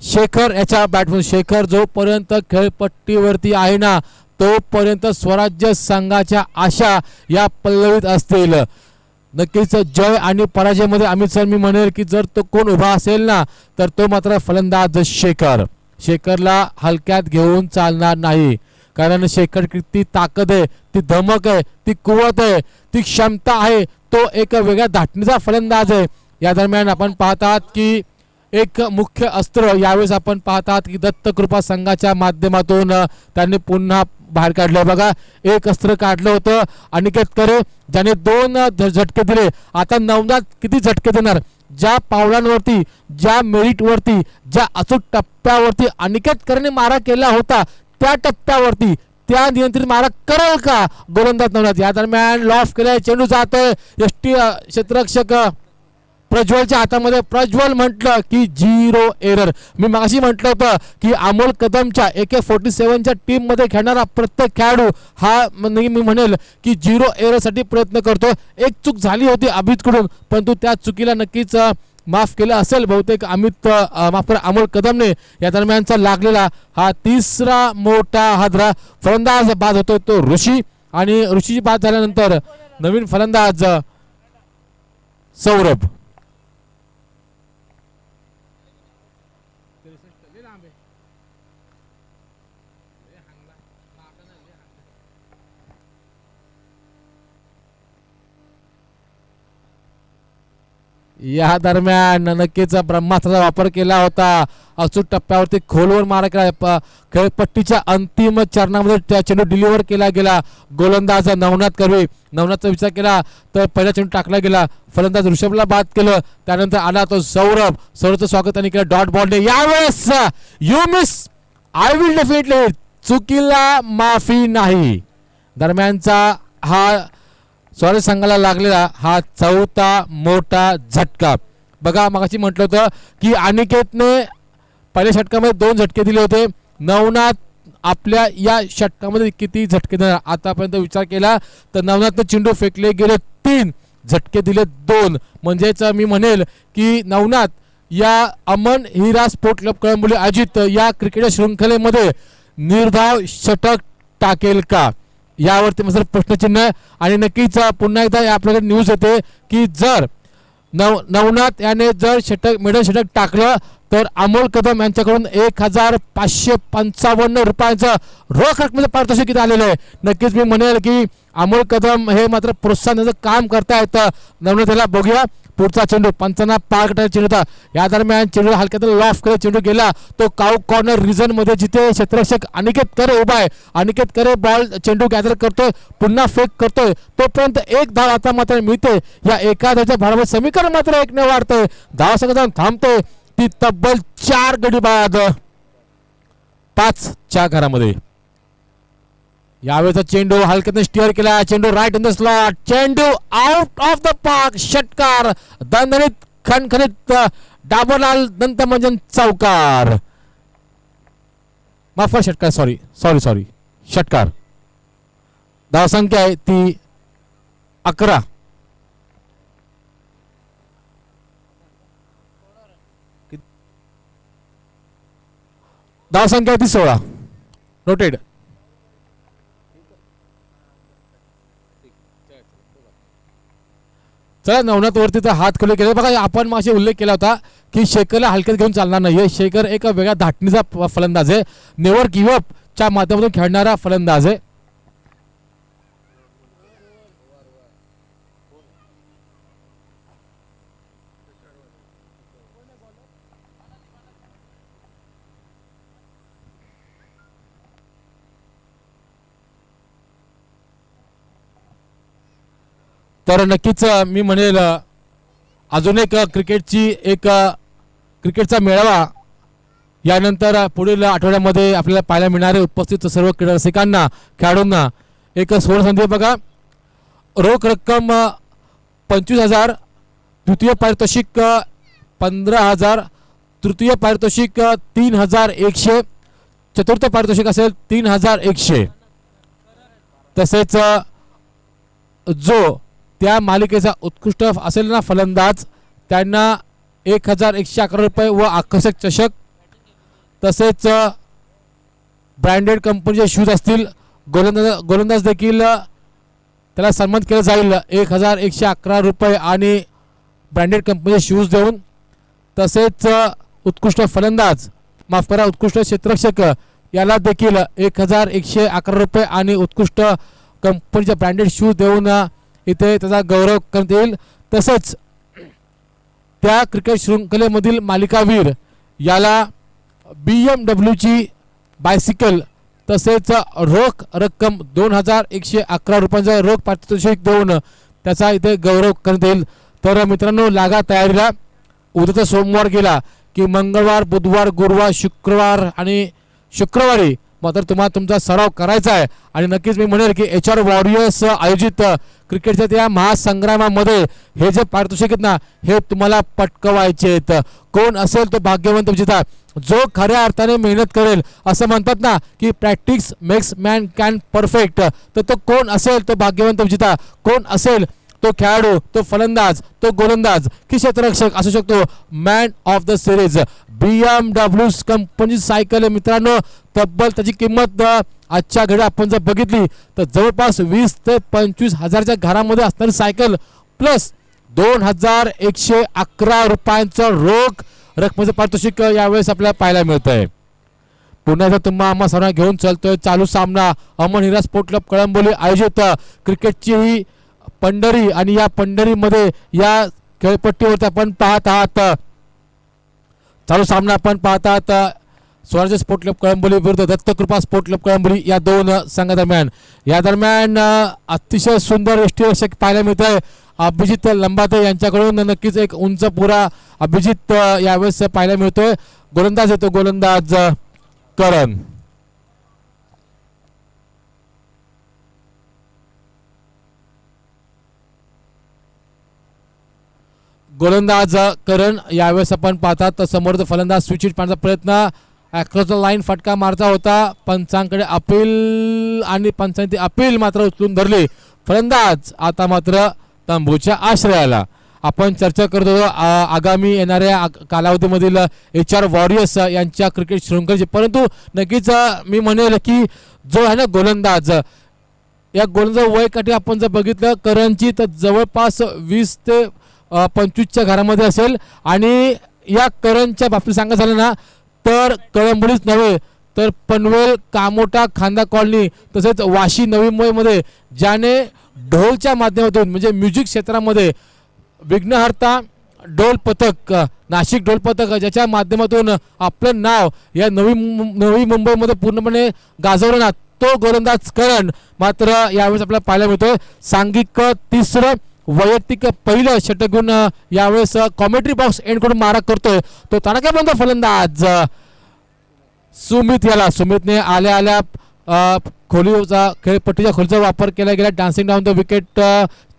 शेखर याच्या बॅटमधून. शेखर जोपर्यंत खेळपट्टीवरती आहे ना, तोपर्यंत स्वराज्य संघाच्या आशा या पल्लवीत असतील. नक्कीच जय आणि पराजयमध्ये अमित सर मी म्हणेल की जर तो कोण उभा असेल ना, तर तो मात्र फलंदाज शेखर. शेखरला हलक्यात घेऊन चालणार नाही, कारण शेखर ती ताकद आहे, ती धमक आहे, ती कुवत आहे, ती क्षमता आहे. तो एक वेगळ्या धाटणीचा फलंदाज आहे. या दरम्यान आपण पाहतात की एक मुख्य अस्त्र यावेळेस आपण पाहतात की दत्तकृपा संघाच्या माध्यमातून त्यांनी पुन्हा बाहेर काढलं. बघा एक अस्त्र काढलं होतं अनिकेत करे, ज्याने 2 झटके दिले. आता नवनाथ किती झटके देणार? ज्या पावलांवरती, ज्या मेरिटवरती, ज्या अचूक टप्प्यावरती अनिकेत करेने मारा केला होता, त्या टप्प्यावरती त्या नियंत्रित मारा करेल का गोलंदाज नवनाथ? या दरम्यान लॉफ केलाय, चेंडू जातोय यष्टी क्षेत्ररक्षक प्रज्वलच्या हातामध्ये. प्रज्वल म्हटलं की 0 एरर. मी मागाशी म्हटलं होतं की अमोल कदमच्या AK-47च्या टीम मध्ये खेळणारा प्रत्येक खेळाडू हा मी म्हणेल की 0 एरर साठी प्रयत्न करतो. एक चूक झाली होती अभितकडून, परंतु त्या चुकीला नक्कीच माफ केलं असेल बहुतेक अमोल कदमने. या दरम्यानचा लागलेला हा तिसरा मोठा हादरा. फलंदाज बाद होतोय तो ऋषी, आणि ऋषीची बाद झाल्यानंतर नवीन फलंदाज सौरभ. या दरम्यान नक्कीच ब्रह्मास्त्राचा वापर केला होता. अचूक टप्प्यावरती खोलवर मारा केला. खेळपट्टीच्या अंतिम चरणामध्ये चेंडू डिलिव्हर केला गेला. गोलंदाज नवनाथ कर्वे, नवनाथचा विचार केला तर पहिला चेंडू टाकला गेला. फलंदाज ऋषभला बाद केलं. त्यानंतर आला तो सौरभ. सौरभचं स्वागत त्यांनी केलं डॉट बॉलने. यावेळेस you miss, I will definitely, चुकीला माफी नाही. दरम्यानचा हा स्वराज्य संघाला लागलेला हा 4था मोठा झटका. बघा मगाशी म्हटलं होतं की अनिकेतने पहिल्या षटकामध्ये 2 झटके दिले होते. नवनाथ आपल्या या षटकामध्ये किती झटके देणार आतापर्यंत विचार केला तर नवनाथने चेंडू फेकले गेले 3, झटके दिले 2. म्हणजेच मी म्हणेल की नवनाथ या अमन हिरा स्पोर्ट क्लब कळंबोली आयोजित या क्रिकेट शृंखलेमध्ये निर्धाव षटक टाकेल का, यावरती माझं प्रश्नचिन्ह आहे. आणि नक्कीच पुन्हा एकदा आपल्याकडे न्यूज येते की जर नवनाथ याने जर मिडल षटक टाकलं तर अमोल कदम यांच्याकडून 1555 रुपयांचं रोख रकमेचं पारितोषिक किती आलेलं आहे. नक्कीच मी म्हणेल की अमोल कदम हे मात्र प्रोत्साहनाचं काम करतायत नवनाथ याला. बघूया पुढचा चेंडू पंचांना पार करण्याचा चेंडू होता. या दरम्यान चेंडू हलक्यात लॉफ्ट करत चेंडू गेला तो काऊ कॉर्नर रिझन मध्ये जिथे क्षेत्ररक्षक अनिकेत करे उभा आहे. अनिकेत करे बॉल चेंडू गॅदर करतोय पुन्हा फेक करतोय तोपर्यंत एक धाव आता मात्र मिळते. या एका धावच्या भारावर समीकरण मात्र 1 ने वाढतंय. धाव संघ थांबतोय ती तब्बल 4 गडी बाद 5 च्या घरामध्ये. यावेळेचा चेंडू हलक्याने स्टिअर केला चेंडू राईट इन द स्लॉट चेंडू आउट ऑफ द पार्क षटकार दणदणीत खणखणीत डाबरलाल दंतमंजन चौकार माफ षटकार सॉरी षटकार. धावसंख्या आहे ती 11. धावसंख्या ती 16 नोटेड. चला नवनाथ वरती तर हात खुले केले बघा. आपण मागे उल्लेख केला होता की शेखरला हलक्यात घेऊन चालणार नाही. शेखर एक वेगळ्या धाटणीचा फलंदाज आहे. नेव्हर गिव्ह अप च्या माध्यमातून खेळणारा फलंदाज आहे. तर नक्कीच मी म्हणेल अजून एक क्रिकेटचा मेळावा यानंतर पुढील आठवड्यामध्ये आपल्याला पाहायला मिळणारे उपस्थित सर्व क्रीडा रसिकांना खेळाडूंना एक सुवर्ण संधी बघा. रोख रक्कम 25,000 द्वितीय पारितोषिक 15,000 तृतीय पारितोषिक 3,100 चतुर्थ पारितोषिक असेल 3,100 तसेच जो त्या मालिकेचा उत्कृष्ट असेल ना फलंदाज त्यांना 1,111 रुपये व आकर्षक चषक तसेच ब्रँडेड कंपनीचे शूज असतील. गोलंदाज देखील त्याला सन्मानित केलं जाईल 1,111 रुपये आणि ब्रँडेड कंपनीचे शूज देऊन. तसेच उत्कृष्ट फलंदाज माफ करा उत्कृष्ट क्षेत्ररक्षक याला देखील 1,111 रुपये आणि उत्कृष्ट कंपनीचे ब्रँडेड शूज देऊन इथे त्याचा गौरव करण्यात येईल. तसंच त्या क्रिकेट शृंखलेमधील मालिकावीर याला BMW ची बायसिकल तसेच रोख रक्कम 2,111 रुपयांचा रोख पारितोषिक देऊन त्याचा इथे गौरव करण्यात येईल. तर मित्रांनो लागा तयारीला. उद्याचा सोमवार गेला की मंगळवार बुधवार गुरुवार शुक्रवार आणि शुक्रवारी मात्र तुम्हाला तुमचा सराव करायचा आहे. आणि नक्कीच मी म्हणेल की HR वॉरियर्स आयोजित क्रिकेटच्या त्या महासंग्रामामध्ये हे जे पारितोषिक आहेत ना हे तुम्हाला पटकवायचे आहेत. कोण असेल तो भाग्यवंत विजेता जो खऱ्या अर्थाने मेहनत करेल. असं म्हणतात ना की practice makes man can perfect. तर तो कोण असेल तो भाग्यवंत विजेता. कोण असेल तो खेळाडू तो फलंदाज तो गोलंदाज की क्षेत्ररक्षक असू शकतो man of the series. BMW company cycle मित्रांनो तब्बल त्याची किंमत आजच्या घडी आपण जर बघितली तर जवळपास 20 ते 25 हजारच्या घरामध्ये असणारी सायकल प्लस 2,111 रुपयांचं रोख रकमेचं पारितोषिक यावेळेस आपल्याला पाहायला मिळत आहे. पुन्हा एकदा तुम्हा आम्हा सर्वांना घेऊन चालतोय चालू सामना अमन हिरा स्पोर्ट क्लब कळंबोली आयोजित क्रिकेटची ही पंढरी आणि या पंढरीमध्ये या खेळपट्टीवरती आपण पाहत आहात चालू सामना आपण पाहत आहात स्वराज्य स्पोर्ट क्लब कळंबोली विरुद्ध दत्तकृपा स्पोर्ट क्लब कळंबोली या दोन संघादरम्यान. या दरम्यान अतिशय सुंदर यष्टीरक्षक पाहायला मिळत आहे अभिजित लंबाते यांच्याकडून. नक्कीच एक उंच पुरा अभिजित यावेळेस पाहायला मिळतोय. गोलंदाज येतो गोलंदाज करण. गोलंदाज करण यावेळेस आपण पाहतात समोर फलंदाज स्विच हिट पाडण्याचा प्रयत्न अक्रॉस द लाईन फटका मारता होता. पंचांकडे अपील आणि पंचांनी अपील मात्र उचलून धरली. फलंदाज आता मात्र तंबूच्या आश्रयाला. आपण चर्चा करत होतो आगामी येणाऱ्या कालावधीमधील HR वॉरियर्स यांच्या क्रिकेट शृंखलेची. परंतु नक्कीच मी म्हणेल की जो आहे ना गोलंदाज या गोलंदाज वयकाठी आपण जर बघितलं करणची तर जवळपास 20 ते 25च्या घरामध्ये असेल. आणि या करणच्या बाबतीत सांगायचं झालं ना तर कळंबोलीच नव्हे तर पनवेल कामोटा खांदा कॉलनी तसेच वाशी नवी मुंबईमध्ये ज्याने ढोलच्या माध्यमातून म्हणजे म्युझिक क्षेत्रामध्ये विघ्नहर्ता डोल पथक नाशिक डोल पथक ज्याच्या माध्यमातून आपलं नाव या नवी मुंबईमध्ये पूर्णपणे गाजवलं ना, तो गोलंदाज करण मात्र यावेळेस आपल्याला पाहायला मिळतोय. सांघिक तिसरं वैयक्तिक पहिलं षटक घेऊन यावेळेस कॉमेंट्री बॉक्स एंड करून मारा करतोय तो तडाख्याबंद फलंदाज सुमितने आल्या आल्या खोलीचा खेळपट्टीच्या खोलीचा वापर केला गेला. डान्सिंग डाऊन द विकेट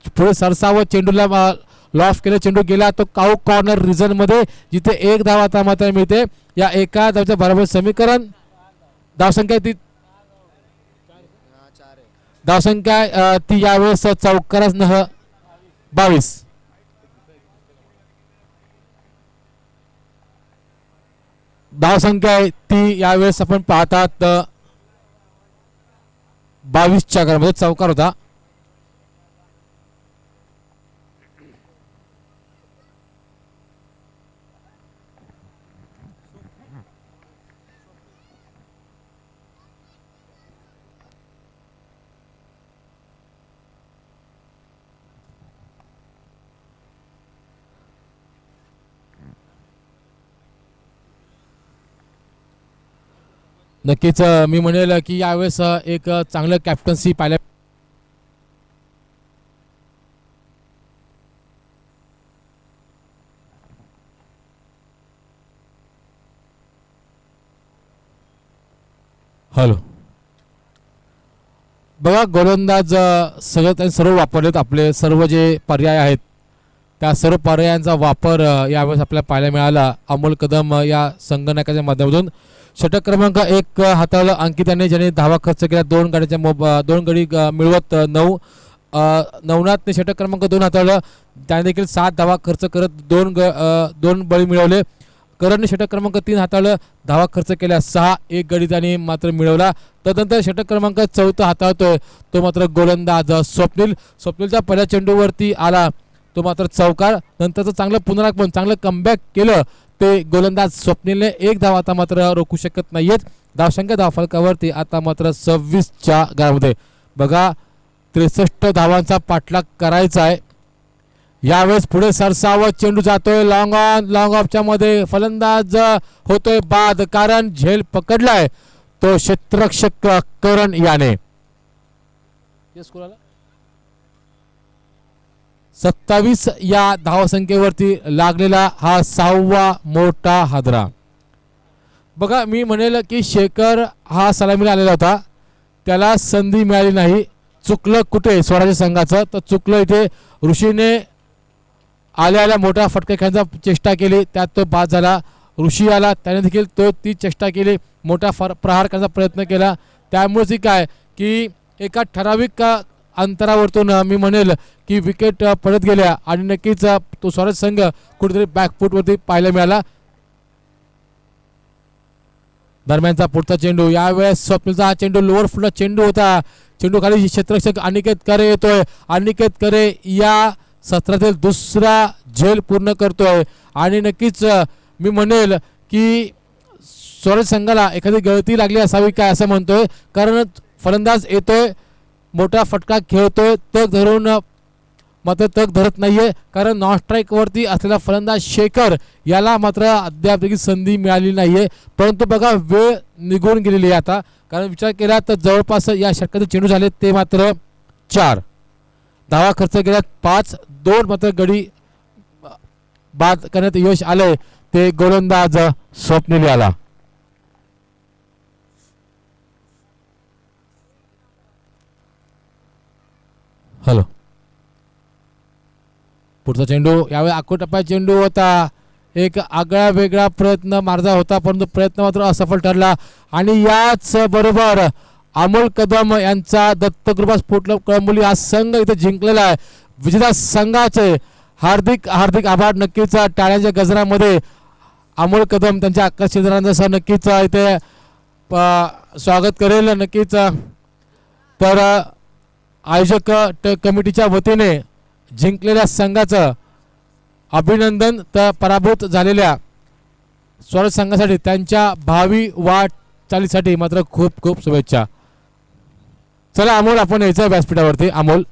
पुढे सरसावं चेंडूला लॉफ केलं. चेंडू गेला तो काऊ कॉर्नर रिझन मध्ये जिथे एक धाव आता मात्र मिळते. या एका धावच्या बरोबर समीकरण धावसंख्या ती यावेळेस चौकाराच 22. धावसंख्या ती यावेळेस आपण पाहतात 22च्या घरामध्ये चौकार होता. नक्कीच मी म्हणेल की यावेळेस एक चांगलं कॅप्टन्सी पाहिलं. हॅलो बघा गोलंदाज सर्व वापरलेत. आपले सर्व जे पर्याय आहेत त्या सर्व पर्यायांचा वापर यावेळेस आपल्याला पाहायला मिळाला. अमोल कदम या संगणकाच्या माध्यमातून षटक क्रमांक 1 हाताळलं अंकित यांनी, ज्याने धावा खर्च केला 2 गाड्यांच्या 2 गडी मिळवत 9. नवनाथने षटक क्रमांक 2 हाताळलं, त्याने देखील 7 धावा खर्च करत 2 बळी मिळवले. करणने षटक क्रमांक 3 हाताळलं, धावा खर्च केल्या 6, 1 गडी त्याने मात्र मिळवला. तदनंतर षटक क्रमांक 4 हाताळतोय तो मात्र गोलंदाज स्वप्नीलच्या पहिल्या चेंडूवरती आला तो मात्र चौकार. नंतरचं चांगलं पुनरागमन चांगलं कमबॅक केलं ते गोलंदाज स्वप्नीलने. 1 धाव आता मात्र रोखू शकत नाहीयेत. धावसंख्या धावफलकावरती आता मात्र 26च्या घरामध्ये. बघा 63 धावांचा पाठलाग करायचा आहे. यावेळेस पुढे सरसावत चेंडू जातोय लॉंग ऑफच्या मध्ये. फलंदाज होतोय बाद कारण झेल पकडलाय तो क्षेत्ररक्षक करण याने. 27 या धावसंख्येवरती लागलेला हा 6वा मोठा हादरा. बघा मी म्हणेल की शेखर हा सलामीला आलेला होता, त्याला संधी मिळाली नाही. चुकलं कुठे स्वराज्य संघाचं, तर चुकलं इथे ऋषीने आल्या मोठा फटका खेळण्याचा चेष्टा केली, त्यात तो बाद झाला. ऋषी आला त्याने देखील ती चेष्टा केली, मोठा प्रहार करण्याचा प्रयत्न केला. त्यामुळे काय की एका ठराविक अंतरावरतून मी म्हणेल की विकेट पडत गेल्या आणि नक्कीच तो स्वराज संघ कुठेतरी बॅकफूटवरती पाहायला मिळाला. दरम्यानचा पुढचा चेंडू यावेळेस स्वप्नीलचा हा चेंडू लोअर फुटला चेंडू होता. चेंडू खाली क्षेत्ररक्षक अनिकेत करे येतोय. अनिकेत करे या सत्रातील दुसरा झेल पूर्ण करतोय आणि नक्कीच मी म्हणेल की स्वराज संघाला एखादी गळती लागली असावी काय असं म्हणतोय, कारण फलंदाज येतोय मोठा फटका खेळतोय तग धरून मात्र तग धरत नाहीये, कारण नॉन स्ट्राईक वरती असलेला फलंदाज शेखर याला मात्र अद्याप देखील संधी मिळाली नाहीये. परंतु बघा वेळ निघून गेलेली आहे आता, कारण विचार केला तर जवळपास या षटकाचे चेंडू झाले ते मात्र 4. धावा खर्च केल्यात 5, 2 मात्र गडी बाद करण्यात यश आले ते गोलंदाज स्वप्नील याला. हॅलो पुढचा चेंडू यावेळी आखोटप्पा चेंडू होता. एक आगळा वेगळा प्रयत्न मारला होता, परंतु प्रयत्न मात्र असफल ठरला. आणि याच बरोबर अमोल कदम यांचा दत्तकृपा स्पोर्ट्स क्लब कळंबोली हा संघ इथे जिंकलेला आहे. विजेता संघाचे हार्दिक हार्दिक आभार. नक्कीच टाळ्यांच्या गजरामध्ये अमोल कदम त्यांच्या आकर्षितांसह नक्कीच इथे स्वागत करेल. नक्कीच तर आयोजक कमिटीच्या वतीने जिंकलेल्या संघाचं अभिनंदन, तर पराभूत झालेल्या स्वराज संघासाठी त्यांच्या भावी वाटचालीसाठी मात्र खूप खूप शुभेच्छा. चला अमोल आपण यायचं व्यासपीठावरती. अमोल